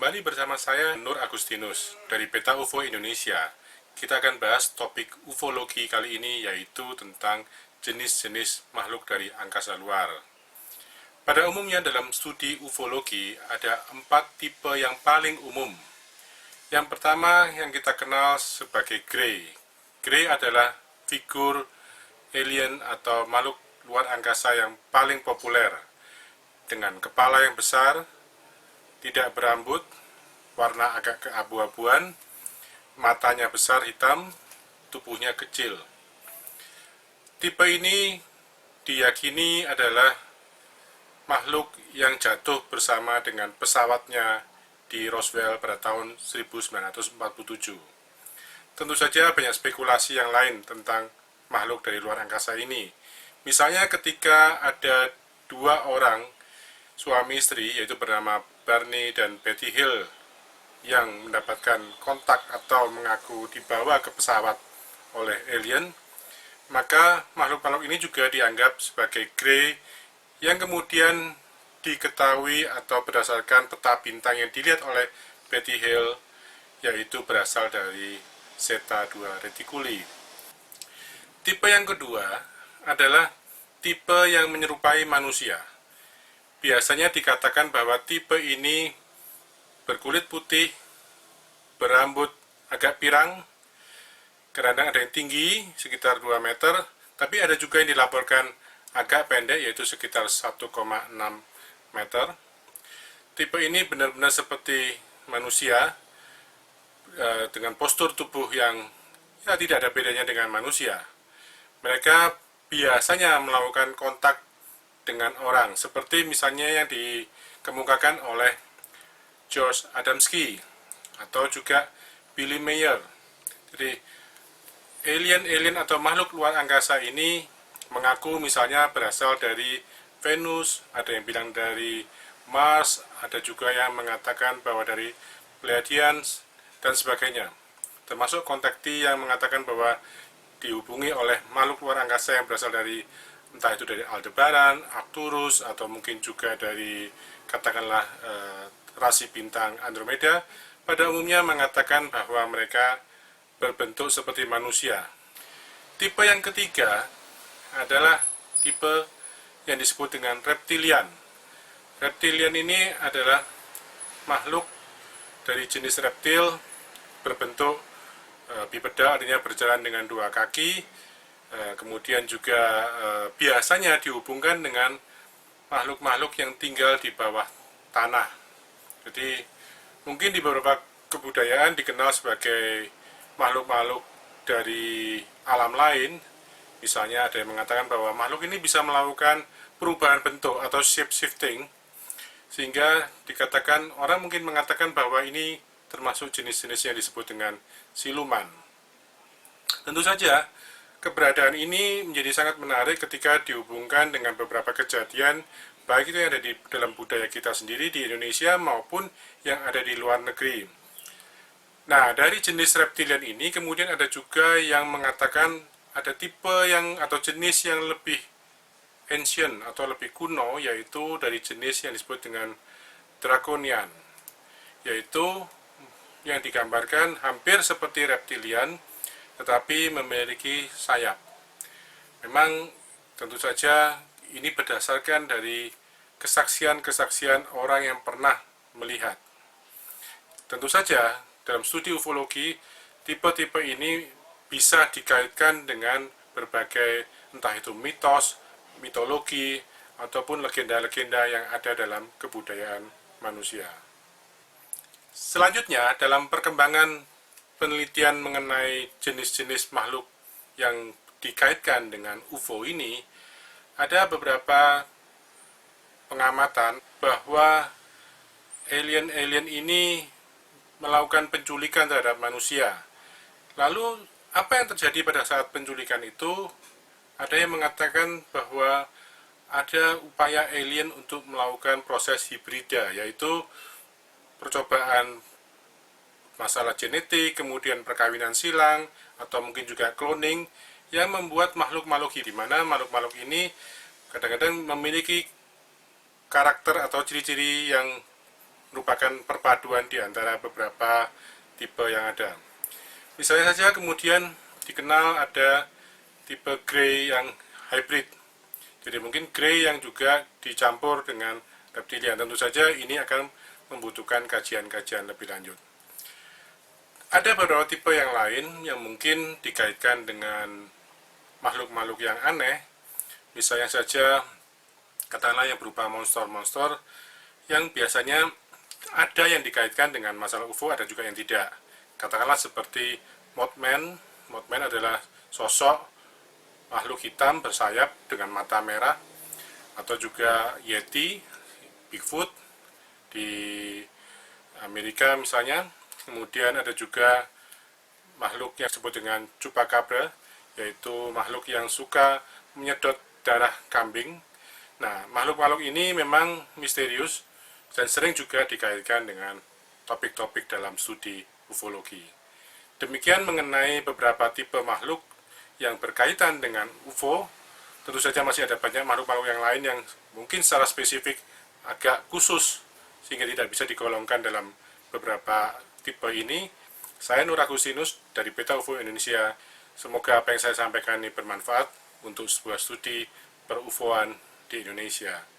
Kembali bersama saya Nur Agustinus dari Peta UFO Indonesia. Kita akan bahas topik ufologi kali ini, yaitu tentang jenis-jenis makhluk dari angkasa luar. Pada umumnya dalam studi ufologi ada 4 tipe yang paling umum. Yang pertama yang kita kenal sebagai Grey. Grey adalah figur alien atau makhluk luar angkasa yang paling populer, dengan kepala yang besar, tidak berambut, warna agak keabu-abuan, matanya besar hitam, tubuhnya kecil. Tipe ini diyakini adalah makhluk yang jatuh bersama dengan pesawatnya di Roswell pada tahun 1947. Tentu saja banyak spekulasi yang lain tentang makhluk dari luar angkasa ini. Misalnya ketika ada 2 orang suami istri, yaitu bernama Barney dan Betty Hill, yang mendapatkan kontak atau mengaku dibawa ke pesawat oleh alien, maka makhluk-makhluk ini juga dianggap sebagai Grey, yang kemudian diketahui atau berdasarkan peta bintang yang dilihat oleh Betty Hill, yaitu berasal dari Zeta 2 Reticuli. Tipe yang kedua adalah tipe yang menyerupai manusia. Biasanya dikatakan bahwa tipe ini berkulit putih, berambut agak pirang, kadang ada yang tinggi sekitar 2 meter, tapi ada juga yang dilaporkan agak pendek, yaitu sekitar 1,6 meter. Tipe ini benar-benar seperti manusia, dengan postur tubuh yang tidak ada bedanya dengan manusia. Mereka biasanya melakukan kontak dengan orang, seperti misalnya yang dikemukakan oleh George Adamski atau juga Billy Mayer. Jadi alien atau makhluk luar angkasa ini mengaku misalnya berasal dari Venus, ada yang bilang dari Mars, ada juga yang mengatakan bahwa dari Pleiadians dan sebagainya. Termasuk kontakti yang mengatakan bahwa dihubungi oleh makhluk luar angkasa yang berasal dari, entah itu dari Aldebaran, Arcturus, atau mungkin juga dari katakanlah rasi bintang Andromeda. Pada umumnya mengatakan bahwa mereka berbentuk seperti manusia. Tipe yang ketiga adalah tipe yang disebut dengan reptilian. Reptilian ini adalah makhluk dari jenis reptil, berbentuk bipeda, artinya berjalan dengan 2 kaki. Kemudian juga biasanya dihubungkan dengan makhluk-makhluk yang tinggal di bawah tanah. Jadi mungkin di beberapa kebudayaan dikenal sebagai makhluk-makhluk dari alam lain. Misalnya ada yang mengatakan bahwa makhluk ini bisa melakukan perubahan bentuk atau shape shifting, sehingga dikatakan, orang mungkin mengatakan bahwa ini termasuk jenis-jenis yang disebut dengan siluman. Tentu saja keberadaan ini menjadi sangat menarik ketika dihubungkan dengan beberapa kejadian, baik itu yang ada di dalam budaya kita sendiri di Indonesia maupun yang ada di luar negeri. Nah, dari jenis reptilian ini kemudian ada juga yang mengatakan ada tipe yang atau jenis yang lebih ancient atau lebih kuno, yaitu dari jenis yang disebut dengan draconian, yaitu yang digambarkan hampir seperti reptilian tetapi memiliki sayap. Memang tentu saja ini berdasarkan dari kesaksian-kesaksian orang yang pernah melihat. Tentu saja dalam studi ufologi, tipe-tipe ini bisa dikaitkan dengan berbagai, entah itu mitos, mitologi, ataupun legenda-legenda yang ada dalam kebudayaan manusia. Selanjutnya, dalam perkembangan penelitian mengenai jenis-jenis makhluk yang dikaitkan dengan UFO ini, ada beberapa pengamatan bahwa alien-alien ini melakukan penculikan terhadap manusia. Lalu, apa yang terjadi pada saat penculikan itu? Ada yang mengatakan bahwa ada upaya alien untuk melakukan proses hibrida, yaitu percobaan masalah genetik, kemudian perkawinan silang, atau mungkin juga cloning, yang membuat makhluk-makhluk di mana makhluk-makhluk ini kadang-kadang memiliki karakter atau ciri-ciri yang merupakan perpaduan di antara beberapa tipe yang ada. Misalnya saja kemudian dikenal ada tipe grey yang hybrid. Jadi mungkin grey yang juga dicampur dengan reptilian. Tentu saja ini akan membutuhkan kajian-kajian lebih lanjut. Ada beberapa tipe yang lain yang mungkin dikaitkan dengan makhluk-makhluk yang aneh. Misalnya saja katakanlah yang berupa monster-monster yang biasanya ada yang dikaitkan dengan masalah UFO, ada juga yang tidak. Katakanlah seperti Mothman. Mothman adalah sosok makhluk hitam bersayap dengan mata merah, atau juga Yeti, Bigfoot di Amerika misalnya. Kemudian ada juga makhluk yang disebut dengan Chupacabra, yaitu makhluk yang suka menyedot darah kambing. Nah, makhluk-makhluk ini memang misterius dan sering juga dikaitkan dengan topik-topik dalam studi ufologi. Demikian mengenai beberapa tipe makhluk yang berkaitan dengan UFO. Tentu saja masih ada banyak makhluk-makhluk yang lain yang mungkin secara spesifik agak khusus sehingga tidak bisa digolongkan dalam beberapa tipe ini. Saya Nur Agustinus dari Peta UFO Indonesia. Semoga apa yang saya sampaikan ini bermanfaat untuk sebuah studi per-UFOan di Indonesia.